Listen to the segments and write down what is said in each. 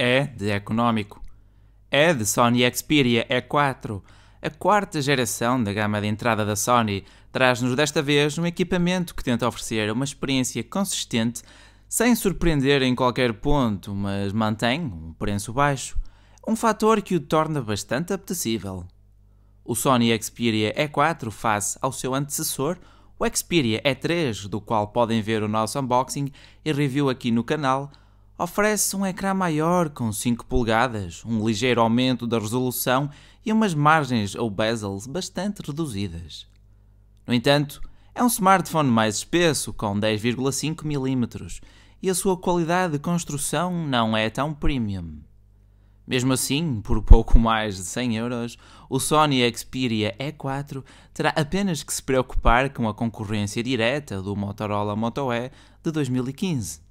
É de económico. É de Sony Xperia E4. A quarta geração da gama de entrada da Sony traz-nos desta vez um equipamento que tenta oferecer uma experiência consistente sem surpreender em qualquer ponto, mas mantém um preço baixo, um fator que o torna bastante apetecível. O Sony Xperia E4 face ao seu antecessor, o Xperia E3, do qual podem ver o nosso unboxing e review aqui no canal, oferece um ecrã maior com 5 polegadas, um ligeiro aumento da resolução e umas margens ou bezels bastante reduzidas. No entanto, é um smartphone mais espesso, com 10,5 mm, e a sua qualidade de construção não é tão premium. Mesmo assim, por pouco mais de 100 euros, o Sony Xperia E4 terá apenas que se preocupar com a concorrência direta do Motorola Moto E de 2015.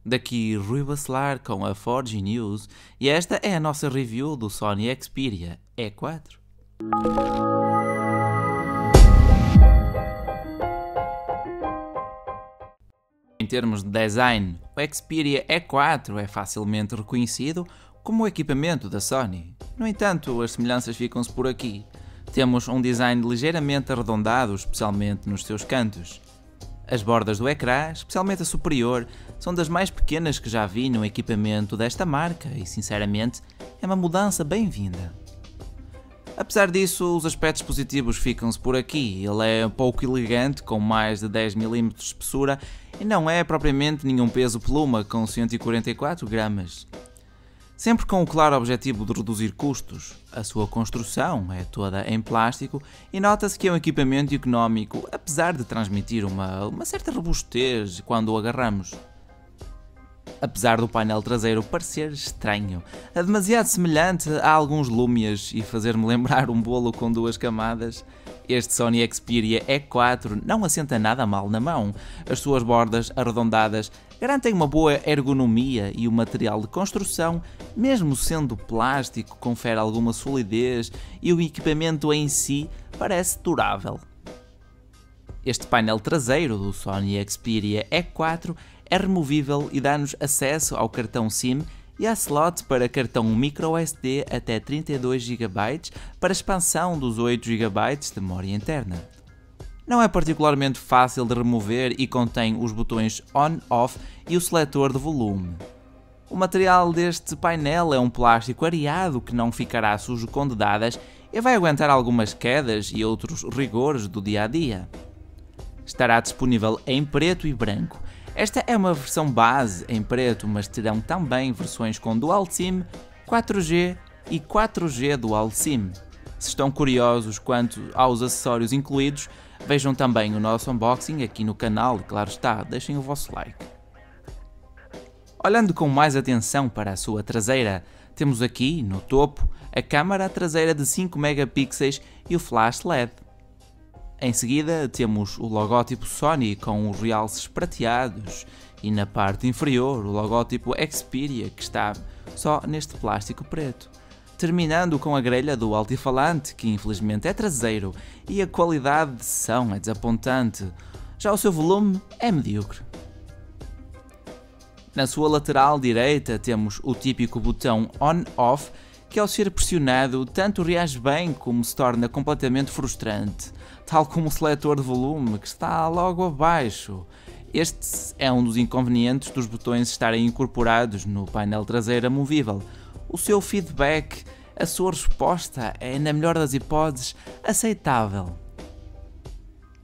Daqui Rui Bacelar com a 4G News, e esta é a nossa review do Sony Xperia E4. Em termos de design, o Xperia E4 é facilmente reconhecido como o equipamento da Sony. No entanto, as semelhanças ficam-se por aqui. Temos um design ligeiramente arredondado, especialmente nos seus cantos. As bordas do ecrã, especialmente a superior, são das mais pequenas que já vi no equipamento desta marca e, sinceramente, é uma mudança bem-vinda. Apesar disso, os aspectos positivos ficam-se por aqui. Ele é um pouco elegante, com mais de 10 mm de espessura e não é propriamente nenhum peso pluma com 144 gramas. Sempre com o claro objetivo de reduzir custos, a sua construção é toda em plástico e nota-se que é um equipamento económico, apesar de transmitir uma certa robustez quando o agarramos. Apesar do painel traseiro parecer estranho, é demasiado semelhante a alguns Lumias e fazer-me lembrar um bolo com duas camadas, este Sony Xperia E4 não assenta nada mal na mão. As suas bordas arredondadas garantem uma boa ergonomia e o material de construção, mesmo sendo plástico, confere alguma solidez e o equipamento em si parece durável. Este painel traseiro do Sony Xperia E4 é removível e dá-nos acesso ao cartão SIM e à slot para cartão microSD até 32 GB para expansão dos 8 GB de memória interna. Não é particularmente fácil de remover e contém os botões On/Off e o seletor de volume. O material deste painel é um plástico areado que não ficará sujo com dedadas e vai aguentar algumas quedas e outros rigores do dia a dia. Estará disponível em preto e branco. Esta é uma versão base em preto, mas terão também versões com Dual SIM, 4G e 4G Dual SIM. Se estão curiosos quanto aos acessórios incluídos, vejam também o nosso unboxing aqui no canal e, claro está, deixem o vosso like. Olhando com mais atenção para a sua traseira, temos aqui, no topo, a câmara traseira de 5 megapixels e o flash LED. Em seguida temos o logótipo Sony com os realces prateados e na parte inferior o logótipo Xperia que está só neste plástico preto. Terminando com a grelha do altifalante que infelizmente é traseiro e a qualidade de som é desapontante, já o seu volume é medíocre. Na sua lateral direita temos o típico botão On/Off que ao ser pressionado tanto reage bem como se torna completamente frustrante, tal como o seletor de volume que está logo abaixo. Este é um dos inconvenientes dos botões estarem incorporados no painel traseiro movível. O seu feedback, a sua resposta é, na melhor das hipóteses, aceitável.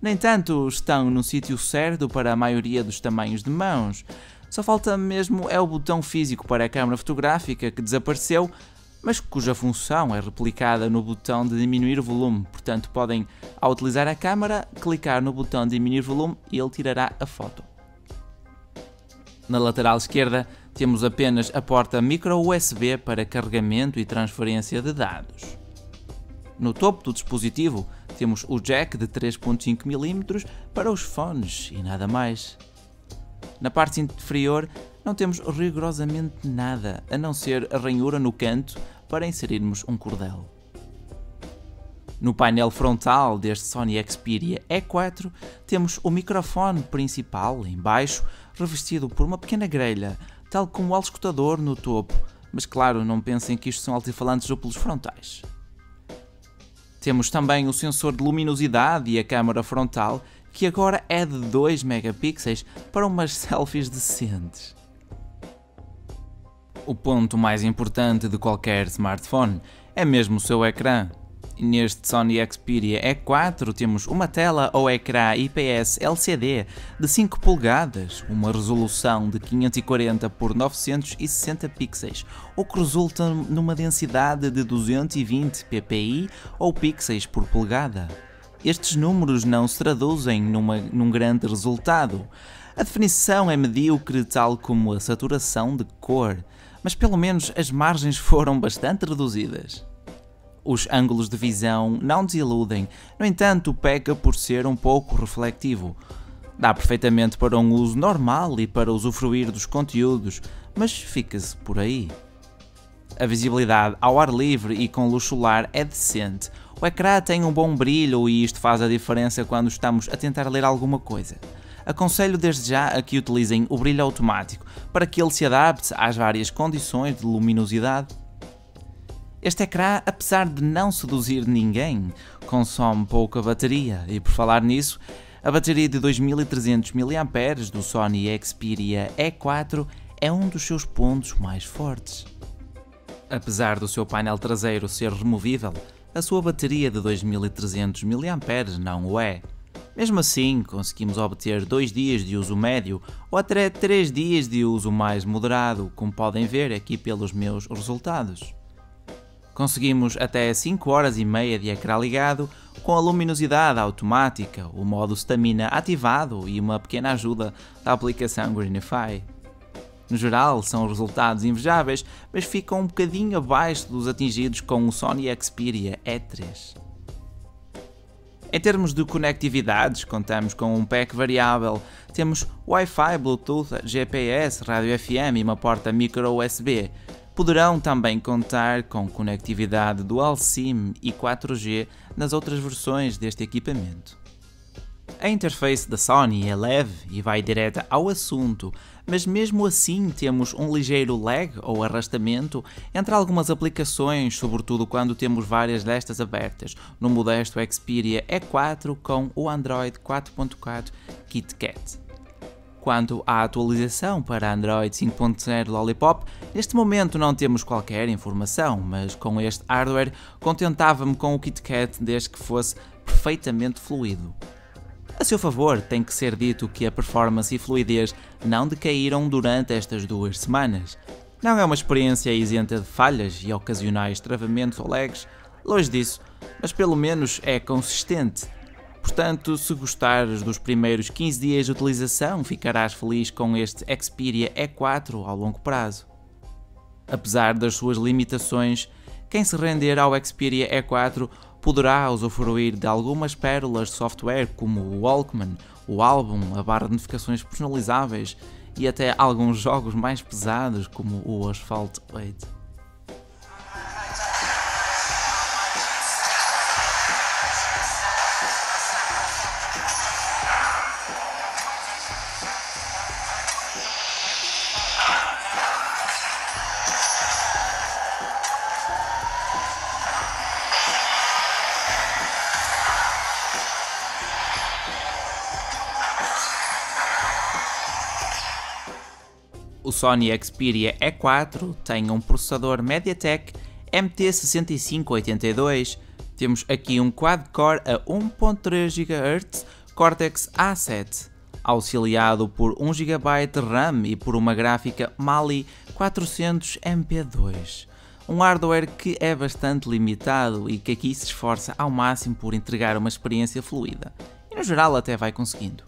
No entanto, estão no sítio certo para a maioria dos tamanhos de mãos. Só falta mesmo é o botão físico para a câmara fotográfica que desapareceu, mas cuja função é replicada no botão de diminuir o volume, portanto podem, ao utilizar a câmera, clicar no botão de diminuir volume e ele tirará a foto. Na lateral esquerda temos apenas a porta micro USB para carregamento e transferência de dados. No topo do dispositivo temos o jack de 3.5 mm para os fones e nada mais. Na parte inferior não temos rigorosamente nada, a não ser a ranhura no canto para inserirmos um cordel. No painel frontal deste Sony Xperia E4 temos o microfone principal em baixo, revestido por uma pequena grelha, tal como o auscultador no topo, mas claro, não pensem que isto são altifalantes duplos frontais. Temos também o sensor de luminosidade e a câmara frontal, que agora é de 2 megapixels para umas selfies decentes. O ponto mais importante de qualquer smartphone é mesmo o seu ecrã. Neste Sony Xperia E4 temos uma tela ou ecrã IPS LCD de 5 polegadas, uma resolução de 540 por 960 pixels, o que resulta numa densidade de 220 ppi ou pixels por polegada. Estes números não se traduzem num grande resultado. A definição é medíocre, tal como a saturação de cor, mas pelo menos as margens foram bastante reduzidas. Os ângulos de visão não desiludem, no entanto peca por ser um pouco reflectivo. Dá perfeitamente para um uso normal e para usufruir dos conteúdos, mas fica-se por aí. A visibilidade ao ar livre e com luz solar é decente. O ecrã tem um bom brilho e isto faz a diferença quando estamos a tentar ler alguma coisa. Aconselho desde já a que utilizem o brilho automático, para que ele se adapte às várias condições de luminosidade. Este ecrã, apesar de não seduzir ninguém, consome pouca bateria e, por falar nisso, a bateria de 2300 mAh do Sony Xperia E4 é um dos seus pontos mais fortes. Apesar do seu painel traseiro ser removível, a sua bateria de 2300 mAh não o é. Mesmo assim, conseguimos obter 2 dias de uso médio ou até 3 dias de uso mais moderado, como podem ver aqui pelos meus resultados. Conseguimos até 5 horas e meia de ecrã ligado, com a luminosidade automática, o modo Stamina ativado e uma pequena ajuda da aplicação Greenify. No geral, são resultados invejáveis, mas ficam um bocadinho abaixo dos atingidos com o Sony Xperia E3. Em termos de conectividades, contamos com um pack variável, temos Wi-Fi, Bluetooth, GPS, rádio FM e uma porta micro USB. Poderão também contar com conectividade Dual SIM e 4G nas outras versões deste equipamento. A interface da Sony é leve e vai direta ao assunto, mas mesmo assim temos um ligeiro lag ou arrastamento entre algumas aplicações, sobretudo quando temos várias destas abertas, no modesto Xperia E4 com o Android 4.4 KitKat. Quanto à atualização para Android 5.0 Lollipop, neste momento não temos qualquer informação, mas com este hardware contentava-me com o KitKat desde que fosse perfeitamente fluido. A seu favor, tem que ser dito que a performance e fluidez não decaíram durante estas 2 semanas. Não é uma experiência isenta de falhas e ocasionais travamentos ou lags, longe disso, mas pelo menos é consistente. Portanto, se gostares dos primeiros 15 dias de utilização, ficarás feliz com este Xperia E4 ao longo prazo. Apesar das suas limitações, quem se render ao Xperia E4 poderá usufruir de algumas pérolas de software como o Walkman, o álbum, a barra de notificações personalizáveis e até alguns jogos mais pesados como o Asphalt 8. O Sony Xperia E4 tem um processador MediaTek MT6582, temos aqui um quad-core a 1.3 GHz Cortex A7, auxiliado por 1 GB de RAM e por uma gráfica Mali 400 MP2. Um hardware que é bastante limitado e que aqui se esforça ao máximo por entregar uma experiência fluida, e no geral até vai conseguindo.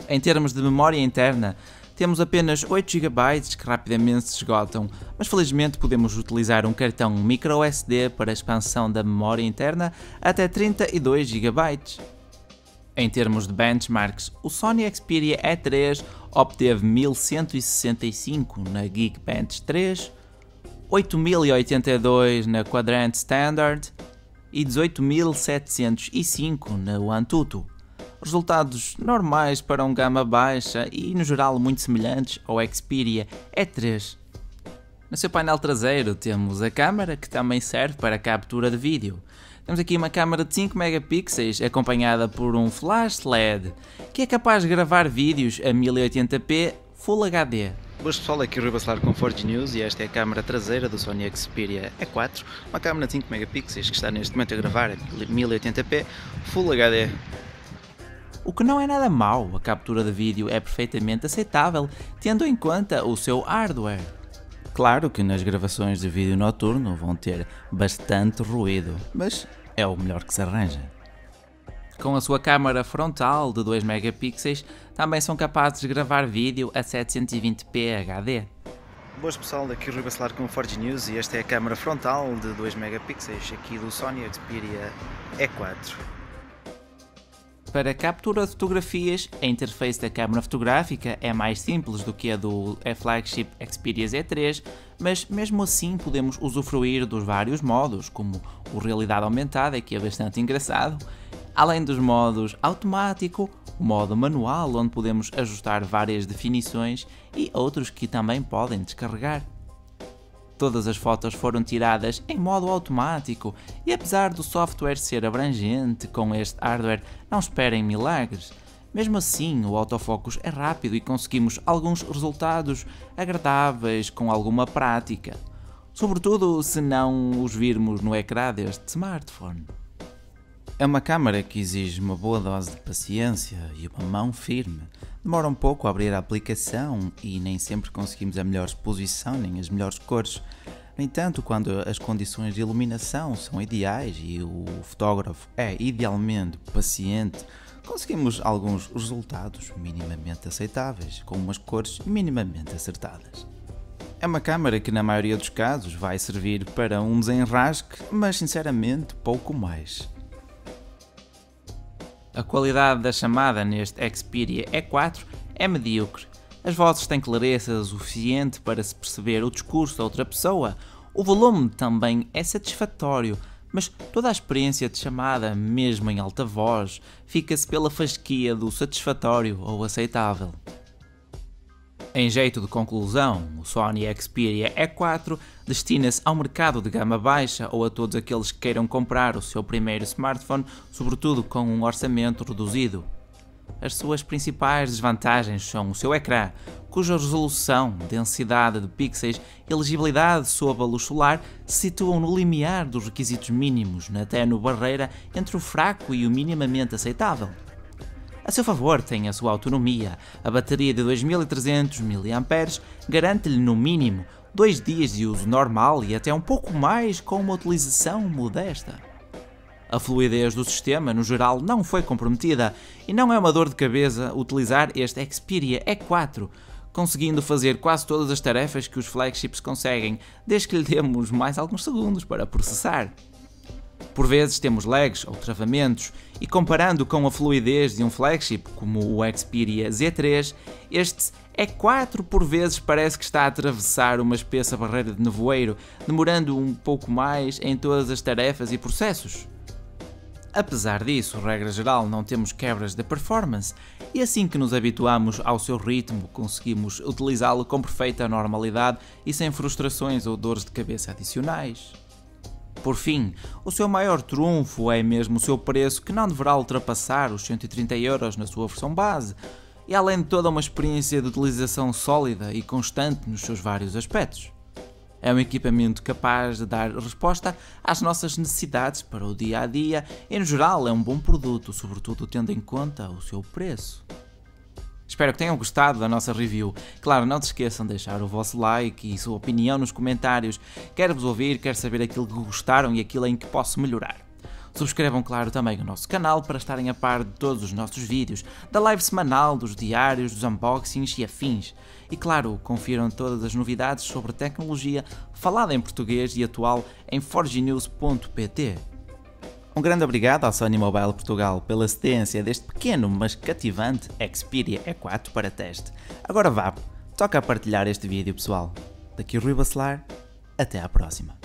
Em termos de memória interna, temos apenas 8 GB que rapidamente se esgotam, mas felizmente podemos utilizar um cartão microSD para a expansão da memória interna até 32 GB. Em termos de benchmarks, o Sony Xperia E3 obteve 1165 na Geekbench 3, 8082 na Quadrant Standard e 18705 na AnTuTu. Resultados normais para um gama baixa e no geral muito semelhantes ao Xperia E3. No seu painel traseiro temos a câmera, que também serve para captura de vídeo. Temos aqui uma câmera de 5 megapixels acompanhada por um flash LED, que é capaz de gravar vídeos a 1080p Full HD. Boas pessoal, aqui o Rui Bacelar com Forge News e esta é a câmera traseira do Sony Xperia E4, uma câmera de 5 megapixels que está neste momento a gravar a 1080p Full HD. O que não é nada mau, a captura de vídeo é perfeitamente aceitável, tendo em conta o seu hardware. Claro que nas gravações de vídeo noturno vão ter bastante ruído, mas é o melhor que se arranja. Com a sua câmara frontal de 2 megapixels, também são capazes de gravar vídeo a 720p HD. Boas pessoal, daqui o Rui Bacelar com o Forge News e esta é a câmara frontal de 2 megapixels aqui do Sony Xperia E4. Para a captura de fotografias, a interface da câmara fotográfica é mais simples do que a do flagship Xperia Z3, mas mesmo assim podemos usufruir dos vários modos, como o realidade aumentada, que é bastante engraçado, além dos modos automático, o modo manual, onde podemos ajustar várias definições e outros que também podem descarregar. Todas as fotos foram tiradas em modo automático e apesar do software ser abrangente com este hardware, não esperem milagres. Mesmo assim, o autofocus é rápido e conseguimos alguns resultados agradáveis com alguma prática, sobretudo se não os virmos no ecrã deste smartphone. É uma câmera que exige uma boa dose de paciência e uma mão firme. Demora um pouco a abrir a aplicação e nem sempre conseguimos a melhor exposição nem as melhores cores. No entanto, quando as condições de iluminação são ideais e o fotógrafo é idealmente paciente, conseguimos alguns resultados minimamente aceitáveis, com umas cores minimamente acertadas. É uma câmera que na maioria dos casos vai servir para um desenrasque, mas sinceramente pouco mais. A qualidade da chamada neste Xperia E4 é medíocre. As vozes têm clareza suficiente para se perceber o discurso da outra pessoa. O volume também é satisfatório, mas toda a experiência de chamada, mesmo em alta voz, fica-se pela fasquia do satisfatório ou aceitável. Em jeito de conclusão, o Sony Xperia E4 destina-se ao mercado de gama baixa ou a todos aqueles que queiram comprar o seu primeiro smartphone, sobretudo com um orçamento reduzido. As suas principais desvantagens são o seu ecrã, cuja resolução, densidade de pixels e legibilidade sob a luz solar se situam no limiar dos requisitos mínimos, na ténue barreira entre o fraco e o minimamente aceitável. A seu favor tem a sua autonomia. A bateria de 2300 mAh garante-lhe no mínimo 2 dias de uso normal e até um pouco mais com uma utilização modesta. A fluidez do sistema, no geral, não foi comprometida e não é uma dor de cabeça utilizar este Xperia E4, conseguindo fazer quase todas as tarefas que os flagships conseguem, desde que lhe demos mais alguns segundos para processar. Por vezes temos lags ou travamentos, e comparando com a fluidez de um flagship como o Xperia Z3, este E4 por vezes parece que está a atravessar uma espessa barreira de nevoeiro, demorando um pouco mais em todas as tarefas e processos. Apesar disso, regra geral, não temos quebras de performance, e assim que nos habituamos ao seu ritmo, conseguimos utilizá-lo com perfeita normalidade e sem frustrações ou dores de cabeça adicionais. Por fim, o seu maior trunfo é mesmo o seu preço, que não deverá ultrapassar os 130€ na sua versão base, e além de toda uma experiência de utilização sólida e constante nos seus vários aspectos. É um equipamento capaz de dar resposta às nossas necessidades para o dia a dia e no geral é um bom produto, sobretudo tendo em conta o seu preço. Espero que tenham gostado da nossa review. Claro, não se esqueçam de deixar o vosso like e sua opinião nos comentários. Quero vos ouvir, quero saber aquilo que gostaram e aquilo em que posso melhorar. Subscrevam, claro, também o nosso canal para estarem a par de todos os nossos vídeos, da live semanal, dos diários, dos unboxings e afins. E claro, confiram todas as novidades sobre tecnologia falada em português e atual em forgenews.pt. Um grande obrigado ao Sony Mobile Portugal pela cedência deste pequeno mas cativante Xperia E4 para teste. Agora vá, toca a partilhar este vídeo pessoal. Daqui o Rui Bacelar, até à próxima.